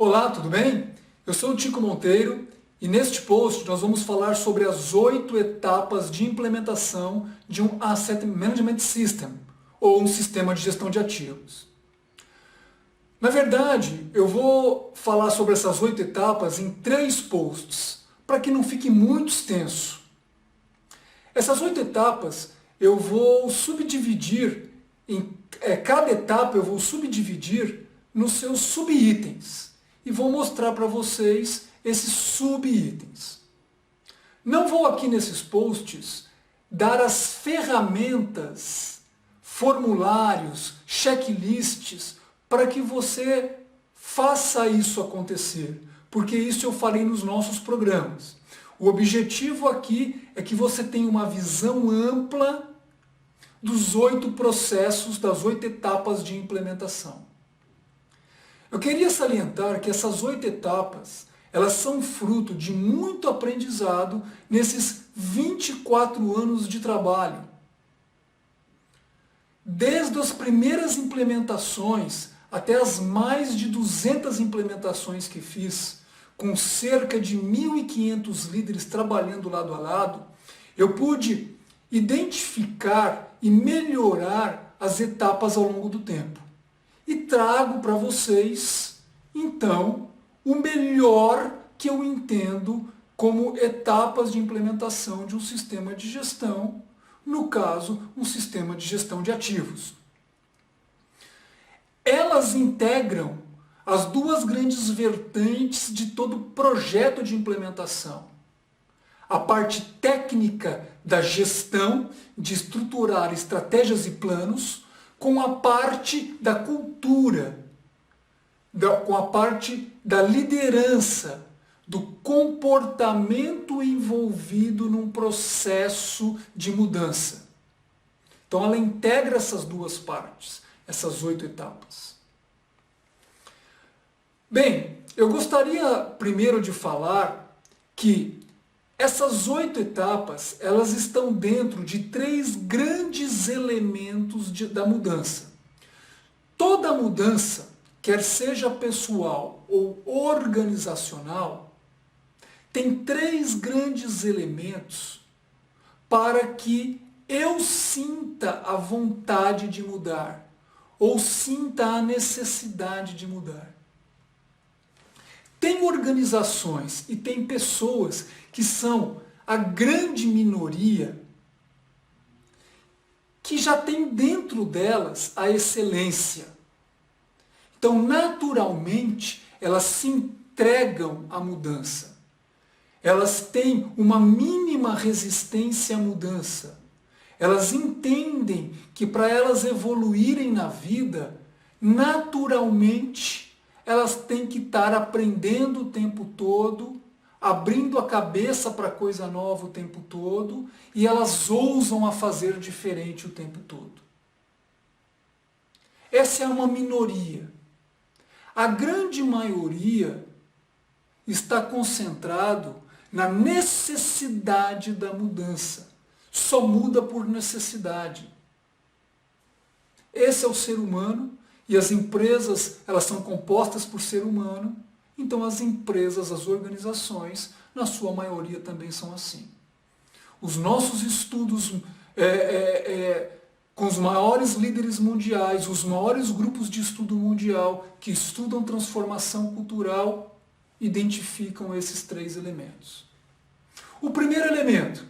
Olá, tudo bem? Eu sou o Tico Monteiro e neste post nós vamos falar sobre as 8 etapas de implementação de um Asset Management System, ou um sistema de gestão de ativos. Na verdade, eu vou falar sobre essas 8 etapas em 3 posts, para que não fique muito extenso. Essas 8 etapas eu vou subdividir, cada etapa eu vou subdividir nos seus subitens. E vou mostrar para vocês esses subitens. Não vou aqui nesses posts dar as ferramentas, formulários, checklists para que você faça isso acontecer, porque isso eu farei nos nossos programas. O objetivo aqui é que você tenha uma visão ampla dos 8 processos, das 8 etapas de implementação. Eu queria salientar que essas 8 etapas, elas são fruto de muito aprendizado nesses 24 anos de trabalho. Desde as primeiras implementações até as mais de 200 implementações que fiz, com cerca de 1.500 líderes trabalhando lado a lado, eu pude identificar e melhorar as etapas ao longo do tempo. E trago para vocês, então, o melhor que eu entendo como etapas de implementação de um sistema de gestão, no caso, um sistema de gestão de ativos. Elas integram as 2 grandes vertentes de todo projeto de implementação. A parte técnica da gestão, de estruturar estratégias e planos, com a parte da cultura, com a parte da liderança, do comportamento envolvido num processo de mudança. Então ela integra essas 2 partes, essas 8 etapas. Bem, eu gostaria primeiro de falar que essas 8 etapas, elas estão dentro de 3 grandes elementos da mudança. Toda mudança, quer seja pessoal ou organizacional, tem 3 grandes elementos para que eu sinta a vontade de mudar ou sinta a necessidade de mudar. Tem organizações e tem pessoas que são a grande minoria que já tem dentro delas a excelência. Então, naturalmente, elas se entregam à mudança. Elas têm uma mínima resistência à mudança. Elas entendem que para elas evoluírem na vida, naturalmente, elas têm que estar aprendendo o tempo todo, abrindo a cabeça para coisa nova o tempo todo, e elas ousam a fazer diferente o tempo todo. Essa é uma minoria. A grande maioria está concentrado na necessidade da mudança. Só muda por necessidade. Esse é o ser humano. E as empresas, elas são compostas por ser humano, então as empresas, as organizações, na sua maioria também são assim. Os nossos estudos com os maiores líderes mundiais, os maiores grupos de estudo mundial que estudam transformação cultural, identificam esses 3 elementos. O primeiro elemento,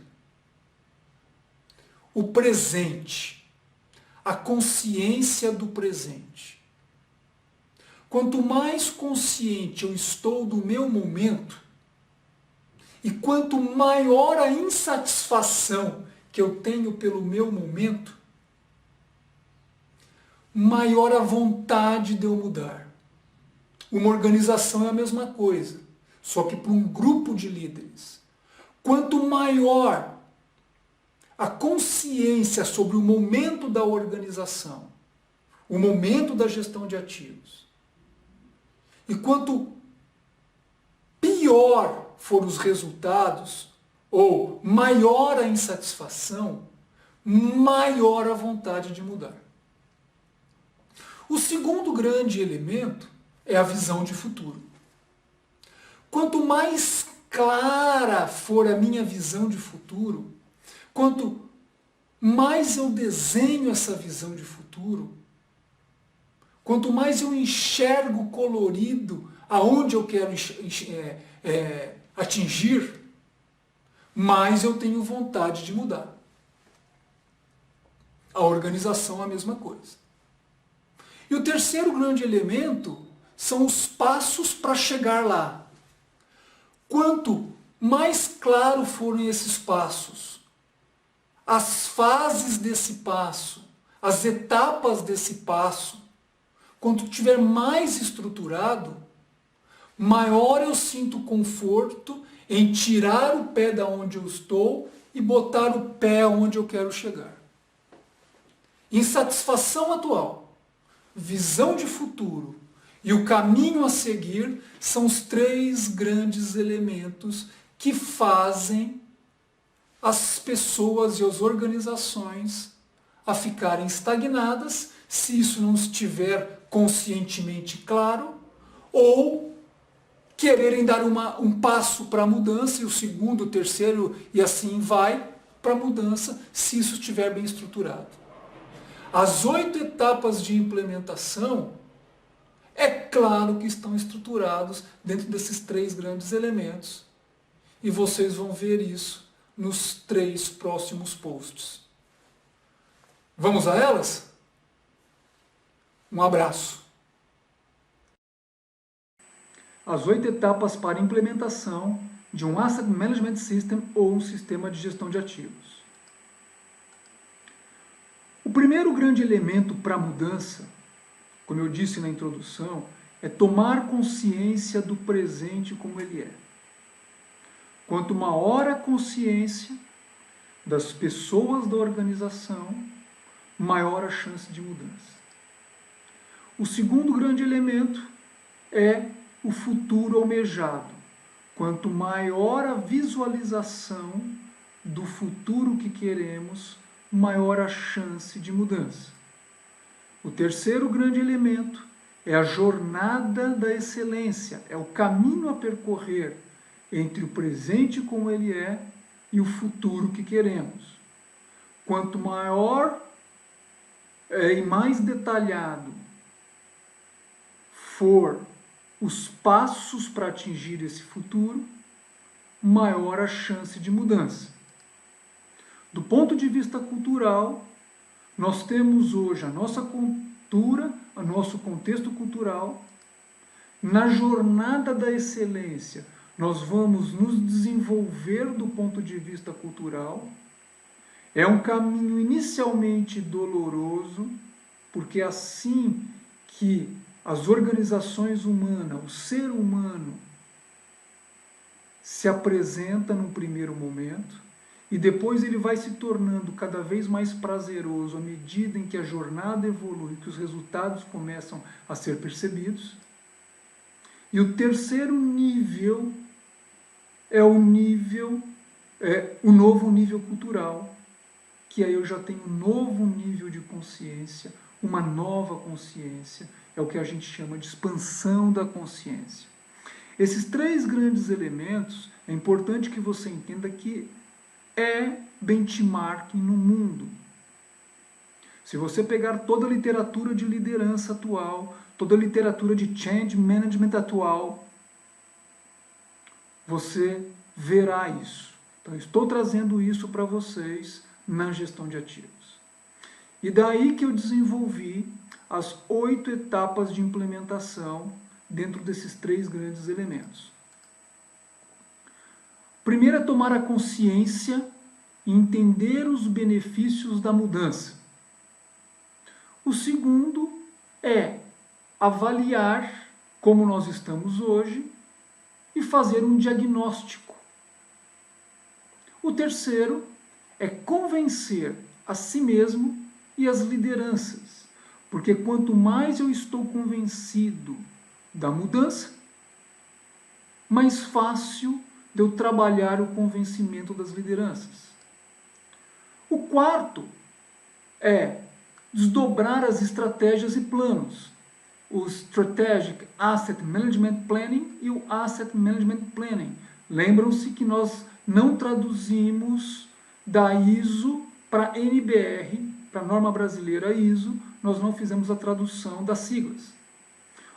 o presente. A consciência do presente. Quanto mais consciente eu estou do meu momento, e quanto maior a insatisfação que eu tenho pelo meu momento, maior a vontade de eu mudar. Uma organização é a mesma coisa, só que para um grupo de líderes. Quanto maior a consciência sobre o momento da organização, o momento da gestão de ativos. E quanto pior forem os resultados, ou maior a insatisfação, maior a vontade de mudar. O segundo grande elemento é a visão de futuro. Quanto mais clara for a minha visão de futuro, quanto mais eu desenho essa visão de futuro, quanto mais eu enxergo colorido aonde eu quero atingir, mais eu tenho vontade de mudar. A organização é a mesma coisa. E o terceiro grande elemento são os passos para chegar lá. Quanto mais claro forem esses passos, as fases desse passo, as etapas desse passo, quanto tiver mais estruturado, maior eu sinto conforto em tirar o pé da onde eu estou e botar o pé onde eu quero chegar. Insatisfação atual, visão de futuro e o caminho a seguir são os três grandes elementos que fazem as pessoas e as organizações a ficarem estagnadas se isso não estiver conscientemente claro, ou quererem dar um passo para a mudança, e o segundo, o terceiro, e assim vai para a mudança, se isso estiver bem estruturado. As 8 etapas de implementação, é claro que estão estruturados dentro desses 3 grandes elementos. E vocês vão ver isso nos 3 próximos posts. Vamos a elas? Um abraço. As 8 etapas para implementação de um Asset Management System ou um sistema de gestão de ativos. O primeiro grande elemento para a mudança, como eu disse na introdução, é tomar consciência do presente como ele é. Quanto maior a consciência das pessoas da organização, maior a chance de mudança. O segundo grande elemento é o futuro almejado. Quanto maior a visualização do futuro que queremos, maior a chance de mudança. O terceiro grande elemento é a jornada da excelência, é o caminho a percorrer entre o presente como ele é e o futuro que queremos. Quanto maior e mais detalhado for os passos para atingir esse futuro, maior a chance de mudança. Do ponto de vista cultural, nós temos hoje a nossa cultura, o nosso contexto cultural. Na jornada da excelência, nós vamos nos desenvolver do ponto de vista cultural. É um caminho inicialmente doloroso, porque assim que as organizações humanas, o ser humano, se apresenta num primeiro momento, e depois ele vai se tornando cada vez mais prazeroso à medida em que a jornada evolui, que os resultados começam a ser percebidos. E o terceiro nível é o novo nível cultural, que aí eu já tenho um novo nível de consciência, uma nova consciência, é o que a gente chama de expansão da consciência. Esses 3 grandes elementos, é importante que você entenda que é benchmarking no mundo. Se você pegar toda a literatura de liderança atual, toda a literatura de change management atual, você verá isso. Então, estou trazendo isso para vocês na gestão de ativos. E daí que eu desenvolvi as 8 etapas de implementação dentro desses 3 grandes elementos. Primeiro é tomar a consciência e entender os benefícios da mudança. O segundo é avaliar como nós estamos hoje e fazer um diagnóstico. O terceiro é convencer a si mesmo e as lideranças, porque quanto mais eu estou convencido da mudança, mais fácil de eu trabalhar o convencimento das lideranças. O quarto é desdobrar as estratégias e planos. o Strategic Asset Management Planning e o Asset Management Planning. Lembram-se que nós não traduzimos da ISO para NBR, para a norma brasileira ISO, nós não fizemos a tradução das siglas.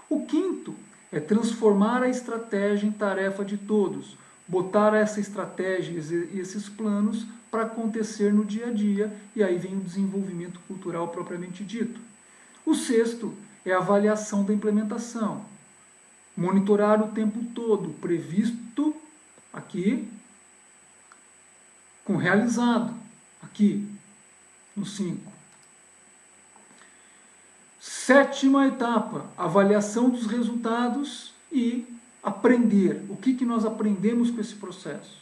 O quinto é transformar a estratégia em tarefa de todos, botar essa estratégia e esses planos para acontecer no dia a dia, e aí vem o desenvolvimento cultural propriamente dito. O sexto é a avaliação da implementação. Monitorar o tempo todo, previsto aqui, com realizado, aqui, no 5. Sétima etapa, avaliação dos resultados e aprender. O que nós aprendemos com esse processo?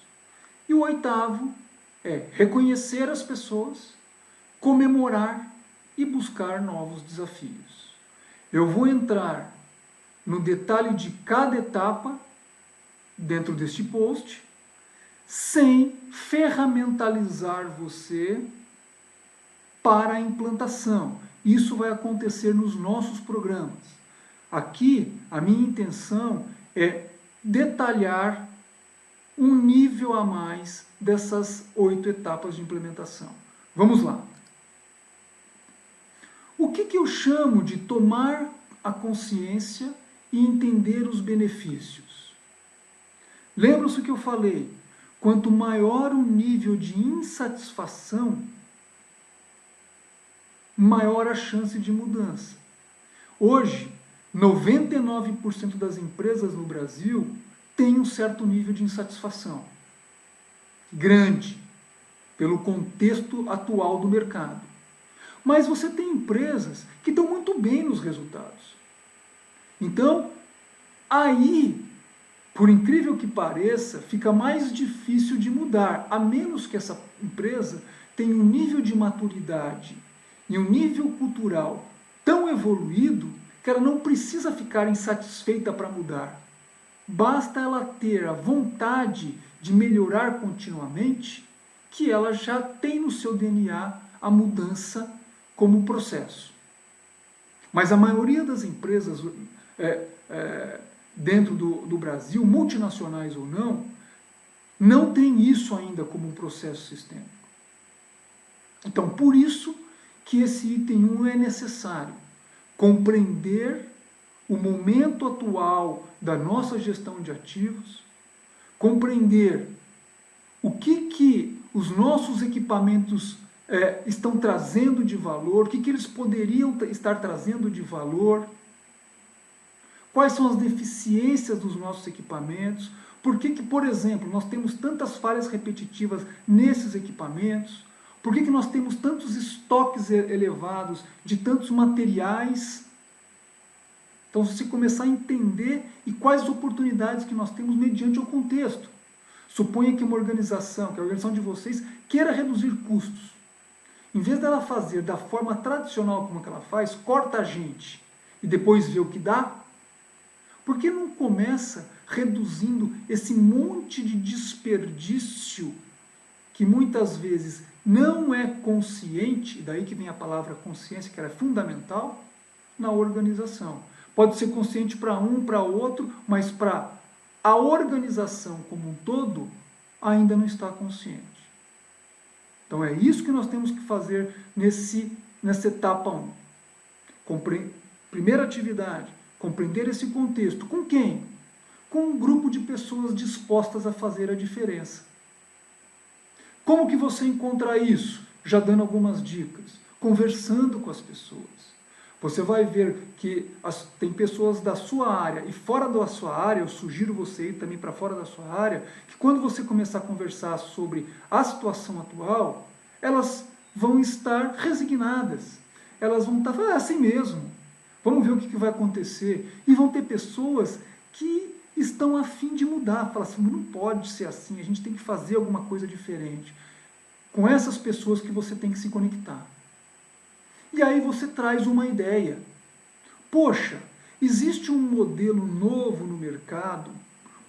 E o oitavo é reconhecer as pessoas, comemorar e buscar novos desafios. Eu vou entrar no detalhe de cada etapa dentro deste post, sem ferramentalizar você para a implantação. Isso vai acontecer nos nossos programas. Aqui, a minha intenção é detalhar um nível a mais dessas 8 etapas de implementação. Vamos lá. O que eu chamo de tomar a consciência e entender os benefícios? Lembra-se o que eu falei? Quanto maior o nível de insatisfação, maior a chance de mudança. Hoje, 99% das empresas no Brasil têm um certo nível de insatisfação. Grande, pelo contexto atual do mercado. Mas você tem empresas que estão muito bem nos resultados. Então, aí, por incrível que pareça, fica mais difícil de mudar, a menos que essa empresa tenha um nível de maturidade e um nível cultural tão evoluído que ela não precisa ficar insatisfeita para mudar. Basta ela ter a vontade de melhorar continuamente, que ela já tem no seu DNA a mudança como processo. Mas a maioria das empresas dentro do Brasil, multinacionais ou não tem isso ainda como um processo sistêmico. Então, por isso que esse item 1 é necessário. Compreender o momento atual da nossa gestão de ativos, compreender o que os nossos equipamentos estão trazendo de valor, o que eles poderiam estar trazendo de valor, quais são as deficiências dos nossos equipamentos, por que, por exemplo, nós temos tantas falhas repetitivas nesses equipamentos, por que nós temos tantos estoques elevados de tantos materiais. Então, se você começar a entender e quais oportunidades que nós temos mediante o contexto. Suponha que uma organização, que a organização de vocês, queira reduzir custos. Em vez dela fazer da forma tradicional como que ela faz, corta a gente e depois vê o que dá, por que não começa reduzindo esse monte de desperdício que muitas vezes não é consciente, daí que vem a palavra consciência, que ela é fundamental, na organização. Pode ser consciente para um, para outro, mas para a organização como um todo, ainda não está consciente. Então é isso que nós temos que fazer nessa etapa 1. Primeira atividade, compreender esse contexto. Com quem? Com um grupo de pessoas dispostas a fazer a diferença. Como que você encontra isso? Já dando algumas dicas. Conversando com as pessoas. Você vai ver que tem pessoas da sua área e fora da sua área, eu sugiro você ir também para fora da sua área, que quando você começar a conversar sobre a situação atual, elas vão estar resignadas. Elas vão estar falando, assim mesmo, vamos ver o que vai acontecer. E vão ter pessoas que estão a fim de mudar. Falam assim, não pode ser assim, a gente tem que fazer alguma coisa diferente. Com essas pessoas que você tem que se conectar. E aí você traz uma ideia. Poxa, existe um modelo novo no mercado,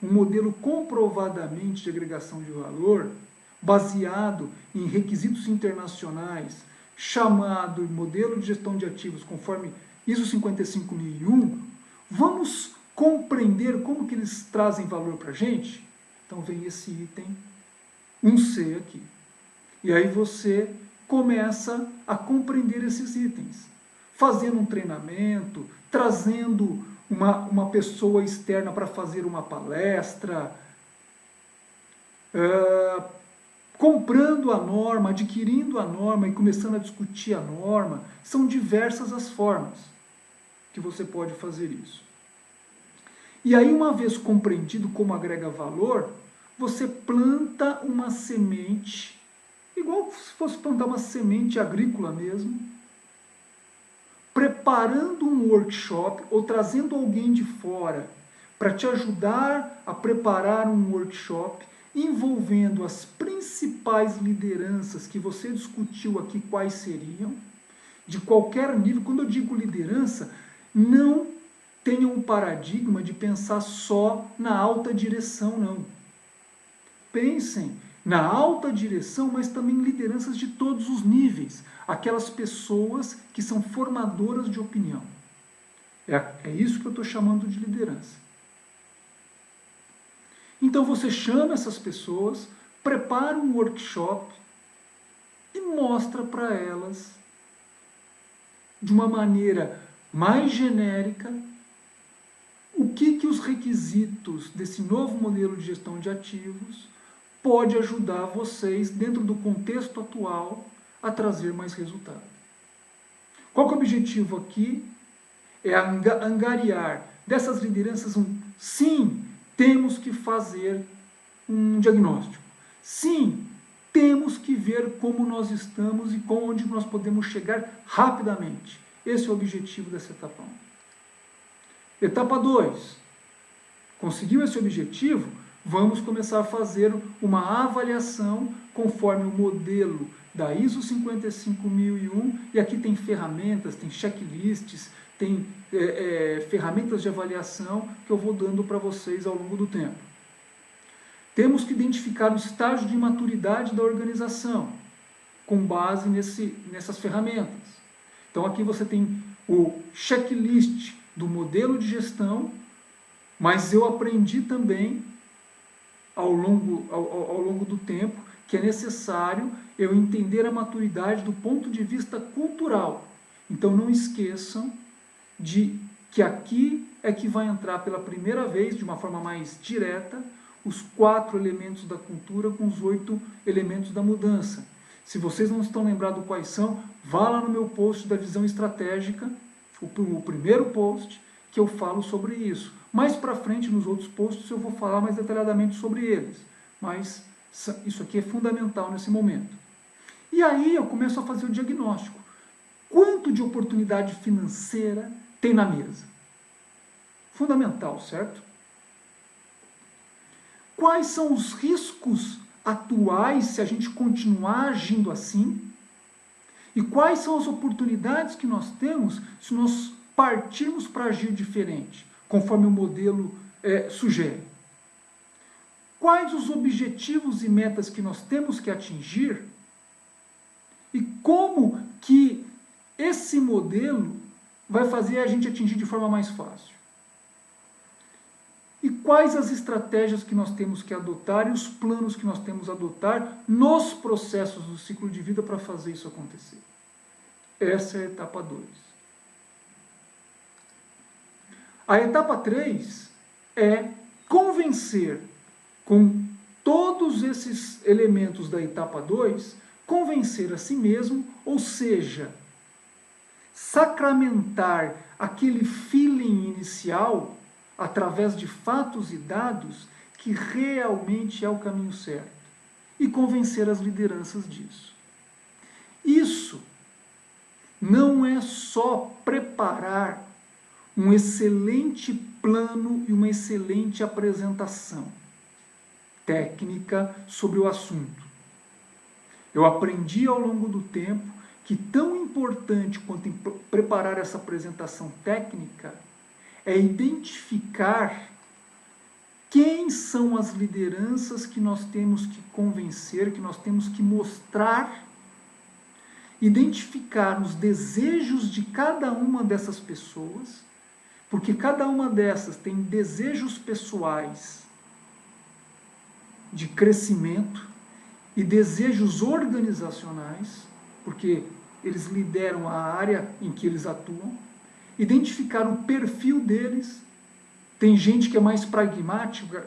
um modelo comprovadamente de agregação de valor, baseado em requisitos internacionais, chamado modelo de gestão de ativos, conforme ISO 55001, vamos compreender como que eles trazem valor para a gente? Então vem esse item 1C aqui. E aí você começa a compreender esses itens, fazendo um treinamento, trazendo uma pessoa externa para fazer uma palestra, comprando a norma, adquirindo a norma e começando a discutir a norma. São diversas as formas que você pode fazer isso. E aí, uma vez compreendido como agrega valor, você planta uma semente, igual se fosse plantar uma semente agrícola mesmo, preparando um workshop ou trazendo alguém de fora para te ajudar a preparar um workshop envolvendo as principais lideranças que você discutiu aqui, quais seriam, de qualquer nível. Quando eu digo liderança, não tenham um paradigma de pensar só na alta direção, não. Pensem na alta direção, mas também lideranças de todos os níveis, aquelas pessoas que são formadoras de opinião. É isso que eu estou chamando de liderança. Então você chama essas pessoas, prepara um workshop e mostra para elas, de uma maneira mais genérica, o que os requisitos desse novo modelo de gestão de ativos pode ajudar vocês, dentro do contexto atual, a trazer mais resultado. Qual que é o objetivo aqui? É angariar dessas lideranças sim, temos que fazer um diagnóstico. Sim, temos que ver como nós estamos e onde nós podemos chegar rapidamente. Esse é o objetivo dessa etapa 1. Etapa 2. Conseguiu esse objetivo? Vamos começar a fazer uma avaliação conforme o modelo da ISO 55001, e aqui tem ferramentas, tem checklists, tem ferramentas de avaliação que eu vou dando para vocês ao longo do tempo. Temos que identificar o estágio de maturidade da organização, com base nessas ferramentas. Então aqui você tem o checklist do modelo de gestão, mas eu aprendi também ao longo do tempo que é necessário eu entender a maturidade do ponto de vista cultural. Então não esqueçam de que aqui é que vai entrar pela primeira vez, de uma forma mais direta, os 4 elementos da cultura com os 8 elementos da mudança. Se vocês não estão lembrados quais são, vá lá no meu post da visão estratégica, o primeiro post, que eu falo sobre isso. Mais para frente, nos outros posts, eu vou falar mais detalhadamente sobre eles. Mas isso aqui é fundamental nesse momento. E aí eu começo a fazer o diagnóstico. Quanto de oportunidade financeira tem na mesa? Fundamental, certo? Quais são os riscos atuais se a gente continuar agindo assim? E quais são as oportunidades que nós temos se nós partirmos para agir diferente, conforme o modelo sugere? Quais os objetivos e metas que nós temos que atingir? E como que esse modelo vai fazer a gente atingir de forma mais fácil? E quais as estratégias que nós temos que adotar e os planos que nós temos que adotar nos processos do ciclo de vida para fazer isso acontecer? Essa é a etapa 2. A etapa 3 é convencer, com todos esses elementos da etapa 2, convencer a si mesmo, ou seja, sacramentar aquele feeling inicial através de fatos e dados que realmente é o caminho certo e convencer as lideranças disso. Isso não é só preparar um excelente plano e uma excelente apresentação técnica sobre o assunto. Eu aprendi ao longo do tempo que tão importante quanto em preparar essa apresentação técnica é identificar quem são as lideranças que nós temos que convencer, que nós temos que mostrar, identificar os desejos de cada uma dessas pessoas, porque cada uma dessas tem desejos pessoais de crescimento e desejos organizacionais, porque eles lideram a área em que eles atuam, identificar o perfil deles. Tem gente que é mais pragmática,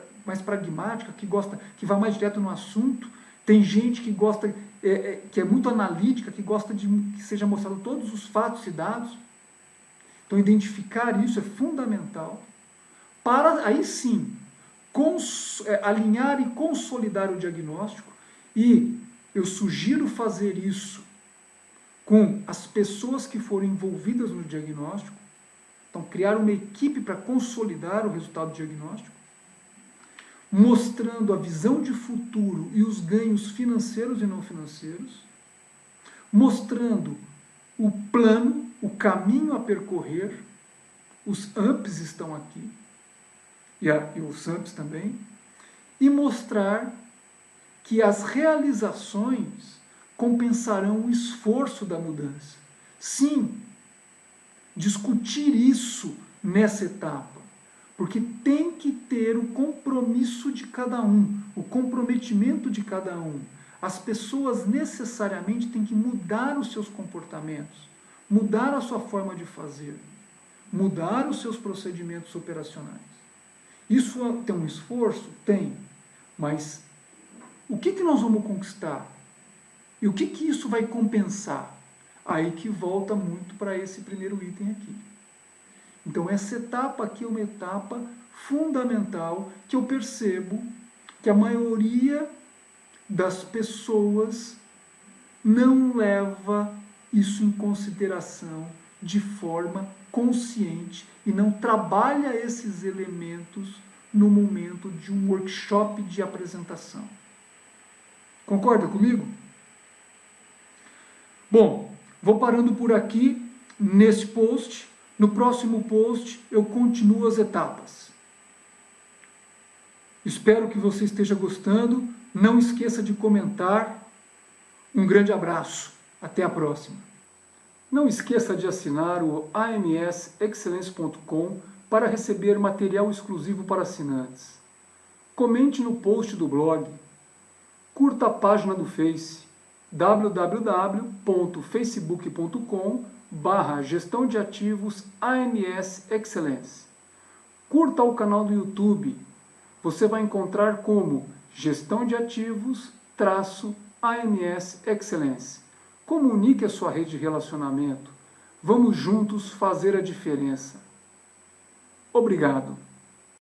que vai mais direto no assunto. Tem gente que gosta, que é muito analítica, que gosta de que seja mostrado todos os fatos e dados. Então, identificar isso é fundamental para, aí sim, alinhar e consolidar o diagnóstico. E eu sugiro fazer isso com as pessoas que foram envolvidas no diagnóstico. Então, criar uma equipe para consolidar o resultado do diagnóstico, mostrando a visão de futuro e os ganhos financeiros e não financeiros, mostrando o plano, o caminho a percorrer, os AMPs estão aqui, e os SAMPs também, e mostrar que as realizações compensarão o esforço da mudança. Sim, discutir isso nessa etapa, porque tem que ter o compromisso de cada um, o comprometimento de cada um. As pessoas necessariamente têm que mudar os seus comportamentos, mudar a sua forma de fazer, mudar os seus procedimentos operacionais. Isso tem um esforço? Tem. Mas o que nós vamos conquistar? E o que isso vai compensar? Aí que volta muito para esse primeiro item aqui. Então, essa etapa aqui é uma etapa fundamental que eu percebo que a maioria das pessoas não leva isso em consideração de forma consciente e não trabalha esses elementos no momento de um workshop de apresentação. Concorda comigo? Bom, vou parando por aqui nesse post. No próximo post eu continuo as etapas. Espero que você esteja gostando. Não esqueça de comentar. Um grande abraço. Até a próxima. Não esqueça de assinar o amsexcellence.com para receber material exclusivo para assinantes. Comente no post do blog. Curta a página do Face www.facebook.com/gestão de ativos AMS Excellence. Curta o canal do YouTube. Você vai encontrar como Gestão de Ativos AMS Excellence. Comunique a sua rede de relacionamento. Vamos juntos fazer a diferença. Obrigado.